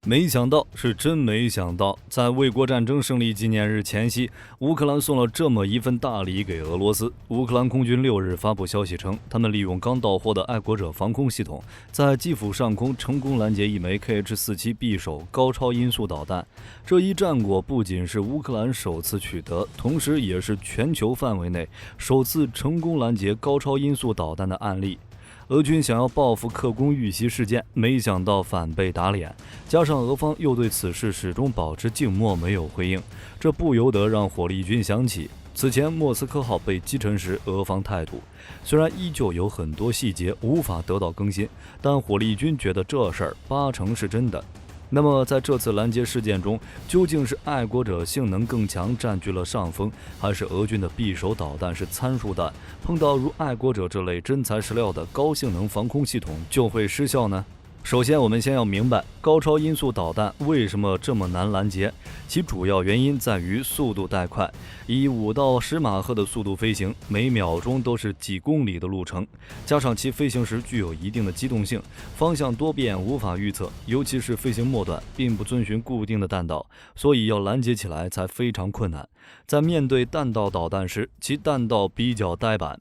没想到是真没想到，在卫国战争胜利纪念日前夕，乌克兰送了这么一份大礼给俄罗斯。乌克兰空军6日发布消息称，他们利用刚到货的爱国者防空系统，在基辅上空成功拦截一枚 Kh-47 匕首高超音速导弹。这一战果不仅是乌克兰首次取得，同时也是全球范围内首次成功拦截高超音速导弹的案例。俄军想要报复克宫遇袭事件，没想到反被打脸，加上俄方又对此事始终保持静默，没有回应，这不由得让火力军想起此前莫斯科号被击沉时俄方态度。虽然依旧有很多细节无法得到更新，但火力军觉得这事儿80%是真的。那么在这次拦截事件中，究竟是爱国者性能更强占据了上风，还是俄军的匕首导弹是参数弹，碰到如爱国者这类真材实料的高性能防空系统就会失效呢？首先，我们先要明白高超音速导弹为什么这么难拦截，其主要原因在于速度太快，以5到10马赫的速度飞行，每秒钟都是几公里的路程，加上其飞行时具有一定的机动性，方向多变无法预测，尤其是飞行末段并不遵循固定的弹道，所以要拦截起来才非常困难。在面对弹道导弹时，其弹道比较呆板，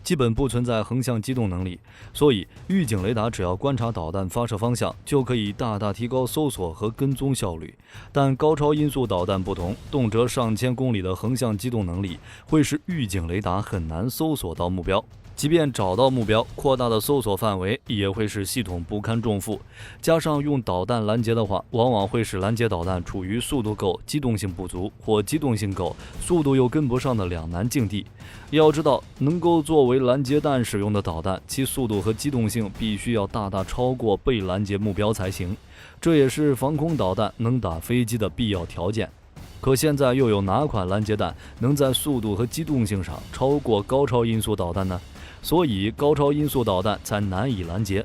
基本不存在横向机动能力，所以预警雷达只要观察导弹发射方向，就可以大大提高搜索和跟踪效率。但高超音速导弹不同，动辄上千公里的横向机动能力，会使预警雷达很难搜索到目标。即便找到目标，扩大的搜索范围也会使系统不堪重负。加上用导弹拦截的话，往往会使拦截导弹处于速度够、机动性不足，或机动性够、速度又跟不上的两难境地。要知道，能够作为拦截弹使用的导弹，其速度和机动性必须要大大超过被拦截目标才行。这也是防空导弹能打飞机的必要条件。可现在又有哪款拦截弹能在速度和机动性上超过高超音速导弹呢？所以高超音速导弹才难以拦截。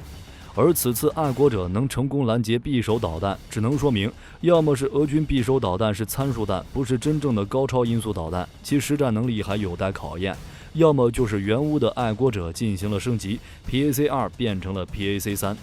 而此次爱国者能成功拦截匕首导弹，只能说明要么是俄军匕首导弹是参数弹，不是真正的高超音速导弹，其实战能力还有待考验；要么就是原屋的爱国者进行了升级， PAC-2 变成了 PAC-3。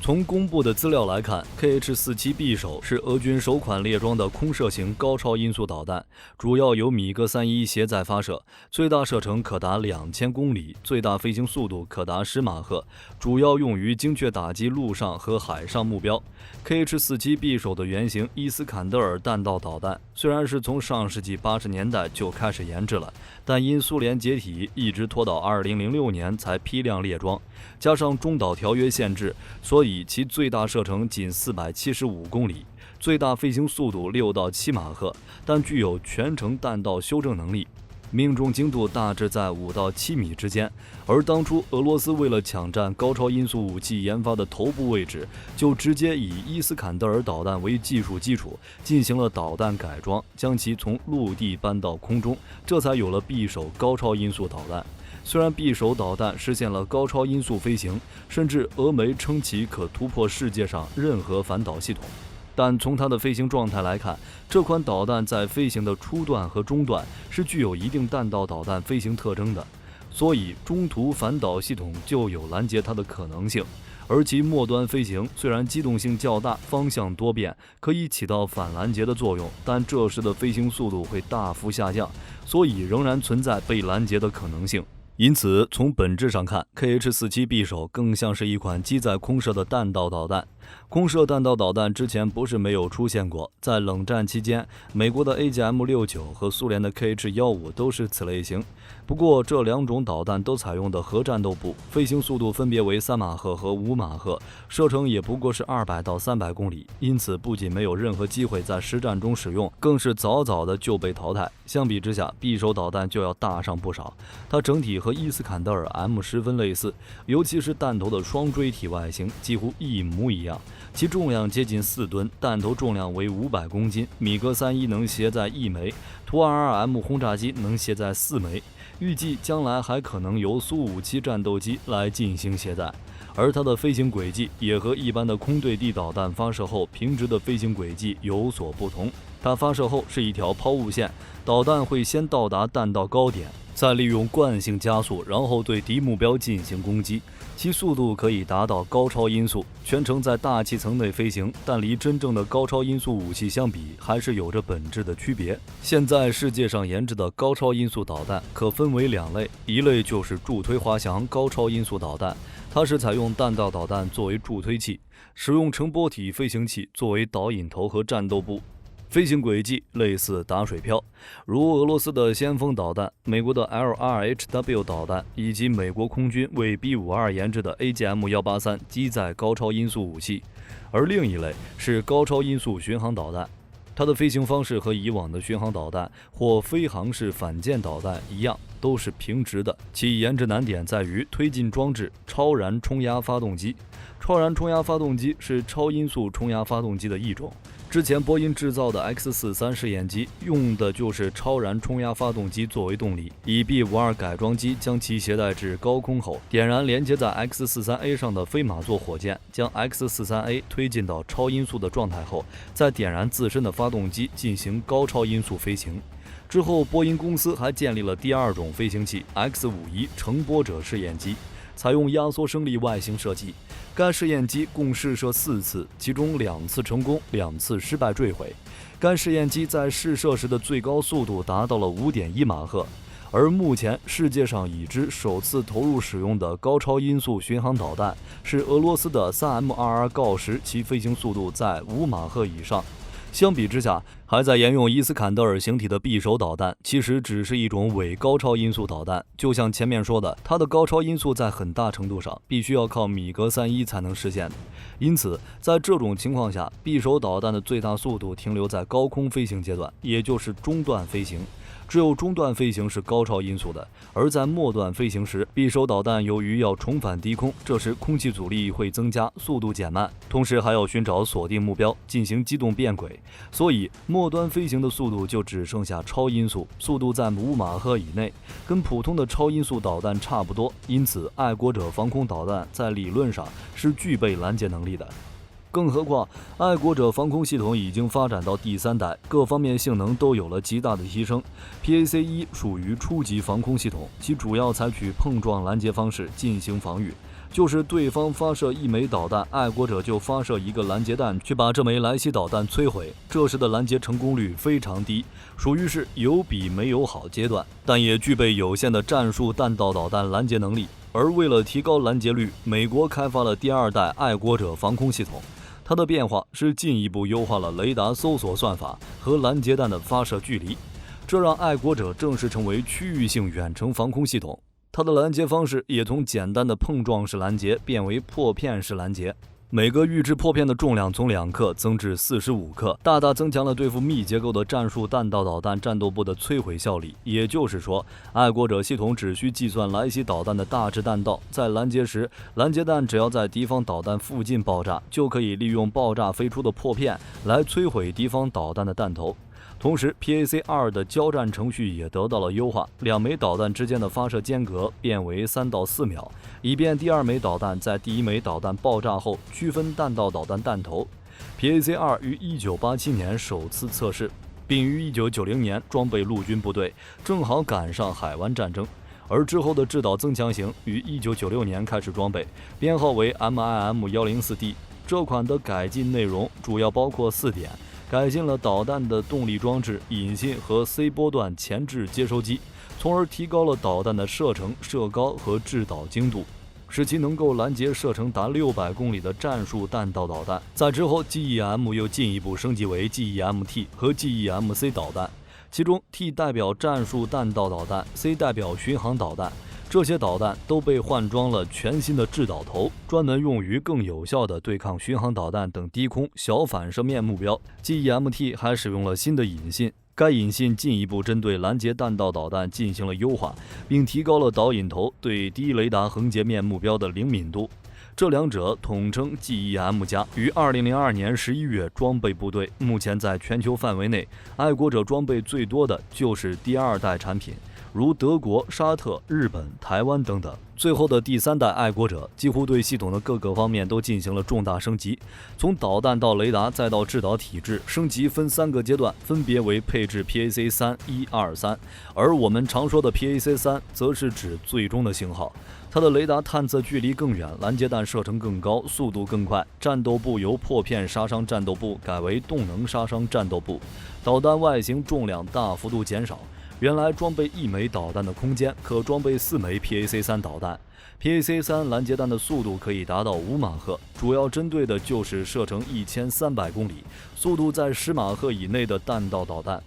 从公布的资料来看， Kh-47 匕首是俄军首款列装的空射型高超音速导弹，主要由米格31携载发射，最大射程可达2000公里，最大飞行速度可达10马赫，主要用于精确打击陆上和海上目标。Kh-47 匕首的原型伊斯坎德尔弹道导弹，虽然是从上世纪80年代就开始研制了，但因苏联解体，一直拖到2006年才批量列装，加上中导条约限制，所以其最大射程仅475公里，最大飞行速度6到7马赫，但具有全程弹道修正能力，命中精度大致在5到7米之间。而当初俄罗斯为了抢占高超音速武器研发的头部位置，就直接以伊斯坎德尔导弹为技术基础，进行了导弹改装，将其从陆地搬到空中，这才有了匕首高超音速导弹。虽然匕首导弹实现了高超音速飞行，甚至俄媒称其可突破世界上任何反导系统，但从它的飞行状态来看，这款导弹在飞行的初段和中段是具有一定弹道导弹飞行特征的，所以中途反导系统就有拦截它的可能性。而其末端飞行虽然机动性较大，方向多变，可以起到反拦截的作用，但这时的飞行速度会大幅下降，所以仍然存在被拦截的可能性。因此，从本质上看， Kh-47 匕首更像是一款机载空射的弹道导弹。空射弹道导弹之前不是没有出现过，在冷战期间，美国的 AGM-69 和苏联的 Kh-15都是此类型。不过，这两种导弹都采用的核战斗部，飞行速度分别为3马赫和5马赫，射程也不过是200到300公里，因此不仅没有任何机会在实战中使用，更是早早的就被淘汰。相比之下，匕首导弹就要大上不少，它整体和伊斯坎德尔 M 十分类似，尤其是弹头的双锥体外形几乎一模一样，其重量接近4吨，弹头重量为500公斤，米格31能携载1枚，图 22M 轰炸机能携载4枚，预计将来还可能由苏57战斗机来进行携带。而它的飞行轨迹也和一般的空对地导弹发射后平直的飞行轨迹有所不同，它发射后是一条抛物线，导弹会先到达弹道高点，再利用惯性加速，然后对敌目标进行攻击，其速度可以达到高超音速，全程在大气层内飞行，但离真正的高超音速武器相比，还是有着本质的区别。现在世界上研制的高超音速导弹可分为2类，一类就是助推滑翔高超音速导弹，它是采用弹道导弹作为助推器，使用乘波体飞行器作为导引头和战斗部。飞行轨迹类似打水漂，如俄罗斯的先锋导弹、美国的 LRHW 导弹以及美国空军为 B-52研制的 AGM-183机载高超音速武器。而另一类是高超音速巡航导弹，它的飞行方式和以往的巡航导弹或飞行式反舰导弹一样，都是平直的。其研制难点在于推进装置超燃冲压发动机。超燃冲压发动机是超音速冲压发动机的一种。之前波音制造的 X-43试验机用的就是超燃冲压发动机作为动力，以 B-52改装机将其携带至高空后，点燃连接在 X-43A 上的飞马座火箭，将 X-43A 推进到超音速的状态后，再点燃自身的发动机进行高超音速飞行。之后，波音公司还建立了第2种飞行器 X-51乘波者试验机，采用压缩升力外形设计。该试验机共试射4次，其中2次成功，2次失败坠毁。该试验机在试射时的最高速度达到了 5.1 马赫。而目前世界上已知首次投入使用的高超音速巡航导弹是俄罗斯的 3M22 锆石，其飞行速度在5马赫以上。相比之下，还在沿用伊斯坎德尔形体的匕首导弹其实只是一种伪高超音速导弹。就像前面说的，它的高超音速在很大程度上必须要靠米格31才能实现。因此在这种情况下，匕首导弹的最大速度停留在高空飞行阶段，也就是中段飞行。只有中段飞行是高超音速的，而在末段飞行时，匕首导弹由于要重返低空，这时空气阻力会增加，速度减慢，同时还要寻找锁定目标，进行机动变轨，所以末端飞行的速度就只剩下超音速，速度在5马赫以内，跟普通的超音速导弹差不多。因此，爱国者防空导弹在理论上是具备拦截能力的。更何况，爱国者防空系统已经发展到第3代，各方面性能都有了极大的提升。PAC-1属于初级防空系统，其主要采取碰撞拦截方式进行防御，就是对方发射1枚导弹，爱国者就发射1个拦截弹去把这枚来袭导弹摧毁。这时的拦截成功率非常低，属于是有比没有好阶段，但也具备有限的战术弹道导弹拦截能力。而为了提高拦截率，美国开发了第2代爱国者防空系统。它的变化是进一步优化了雷达搜索算法和拦截弹的发射距离，这让爱国者正式成为区域性远程防空系统。它的拦截方式也从简单的碰撞式拦截变为破片式拦截，每个预制破片的重量从2克增至45克，大大增强了对付密结构的战术弹道导弹战斗部的摧毁效力。也就是说，爱国者系统只需计算来袭导弹的大致弹道，在拦截时，拦截弹只要在敌方导弹附近爆炸，就可以利用爆炸飞出的破片来摧毁敌方导弹的弹头。同时 PAC-2 的交战程序也得到了优化，2枚导弹之间的发射间隔变为3到4秒，以便第2枚导弹在第1枚导弹爆炸后区分弹道导弹弹头。PAC-2 于1987年首次测试，并于1990年装备陆军部队，正好赶上海湾战争。而之后的制导增强型于1996年开始装备，编号为 MIM-104D。这款的改进内容主要包括4点。改进了导弹的动力装置、引信和 C 波段前置接收机，从而提高了导弹的射程、射高和制导精度，使其能够拦截射程达600公里的战术弹道导弹。在之后 GEM 又进一步升级为 GEM-T 和 GEM-C 导弹，其中 T 代表战术弹道导弹， C 代表巡航导弹。这些导弹都被换装了全新的制导头，专门用于更有效地对抗巡航导弹等低空小反射面目标。GEM-T 还使用了新的引信，该引信进一步针对拦截弹道导弹进行了优化，并提高了导引头对低雷达横截面目标的灵敏度。这两者统称 GEM+，于2002年11月装备部队。目前在全球范围内，爱国者装备最多的就是第2代产品。如德国、沙特、日本、台湾等等。最后的第3代爱国者几乎对系统的各个方面都进行了重大升级，从导弹到雷达再到制导体制，升级分3个阶段，分别为配置 PAC-3、1、2、3，而我们常说的 PAC-3 则是指最终的型号。它的雷达探测距离更远，拦截弹射程更高，速度更快。战斗部由破片杀伤战斗部改为动能杀伤战斗部，导弹外形重量大幅度减少。原来装备1枚导弹的空间可装备4枚 PAC-3 导弹。PAC-3 拦截弹的速度可以达到5马赫，主要针对的就是射程1300公里、速度在10马赫以内的弹道导弹。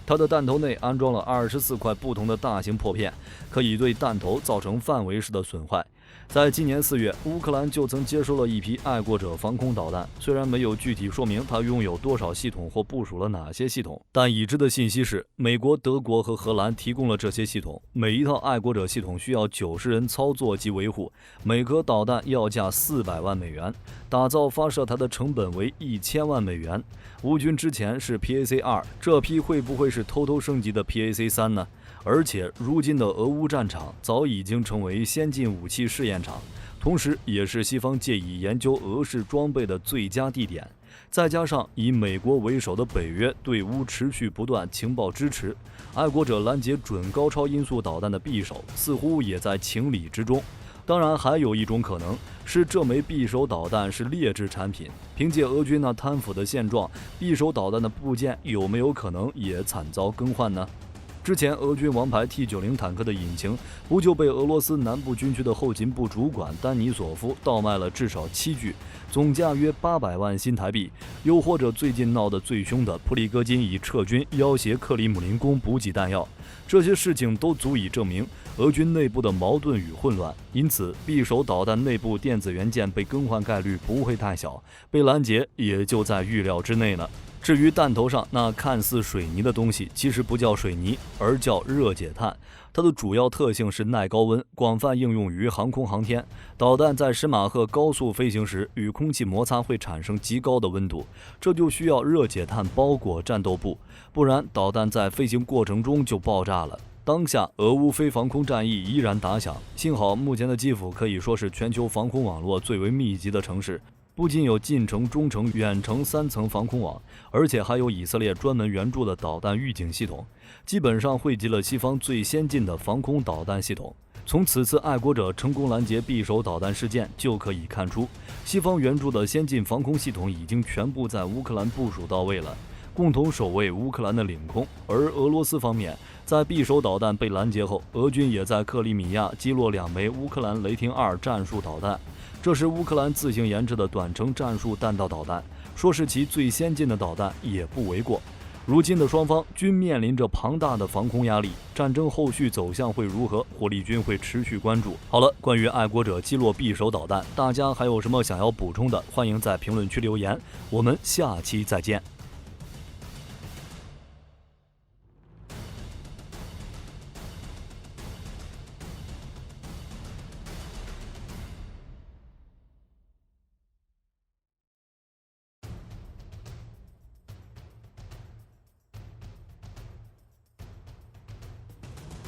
它的弹头内安装了24块不同的大型破片，可以对弹头造成范围式的损坏。在今年4月，乌克兰就曾接收了一批爱国者防空导弹，虽然没有具体说明它拥有多少系统或部署了哪些系统，但已知的信息是，美国、德国和荷兰提供了这些系统。每一套爱国者系统需要90人操作及维护，每颗导弹要价400万美元，打造发射台的成本为1000万美元。乌军之前是 PAC-2， 这批会不会是偷偷升级的 PAC-3 呢？而且如今的俄乌战场早已经成为先进武器试验场，同时也是西方借以研究俄式装备的最佳地点。再加上以美国为首的北约对乌持续不断情报支持，爱国者拦截准高超音速导弹的匕首似乎也在情理之中。当然，还有一种可能是这枚匕首导弹是劣质产品，凭借俄军那贪腐的现状，匕首导弹的部件有没有可能也惨遭更换呢？之前俄军王牌 T90 坦克的引擎不就被俄罗斯南部军区的后勤部主管丹尼索夫倒卖了至少7具，总价约800万新台币？又或者最近闹得最凶的普里戈金以撤军要挟克里姆林宫补给弹药，这些事情都足以证明俄军内部的矛盾与混乱。因此，匕首导弹内部电子元件被更换概率不会太小，被拦截也就在预料之内呢。至于弹头上那看似水泥的东西，其实不叫水泥，而叫热解碳。它的主要特性是耐高温，广泛应用于航空航天。导弹在10马赫高速飞行时，与空气摩擦会产生极高的温度，这就需要热解碳包裹战斗部，不然导弹在飞行过程中就爆炸了。当下俄乌非防空战役依然打响，幸好目前的基辅可以说是全球防空网络最为密集的城市，不仅有近程、中程、远程3层防空网，而且还有以色列专门援助的导弹预警系统，基本上汇集了西方最先进的防空导弹系统。从此次爱国者成功拦截匕首导弹事件就可以看出，西方援助的先进防空系统已经全部在乌克兰部署到位了，共同守卫乌克兰的领空。而俄罗斯方面，在匕首导弹被拦截后，俄军也在克里米亚击落2枚乌克兰雷霆2战术导弹，这是乌克兰自行研制的短程战术弹道导弹，说是其最先进的导弹也不为过。如今的双方均面临着庞大的防空压力，战争后续走向会如何，火力军会持续关注。好了，关于爱国者击落匕首导弹，大家还有什么想要补充的，欢迎在评论区留言，我们下期再见。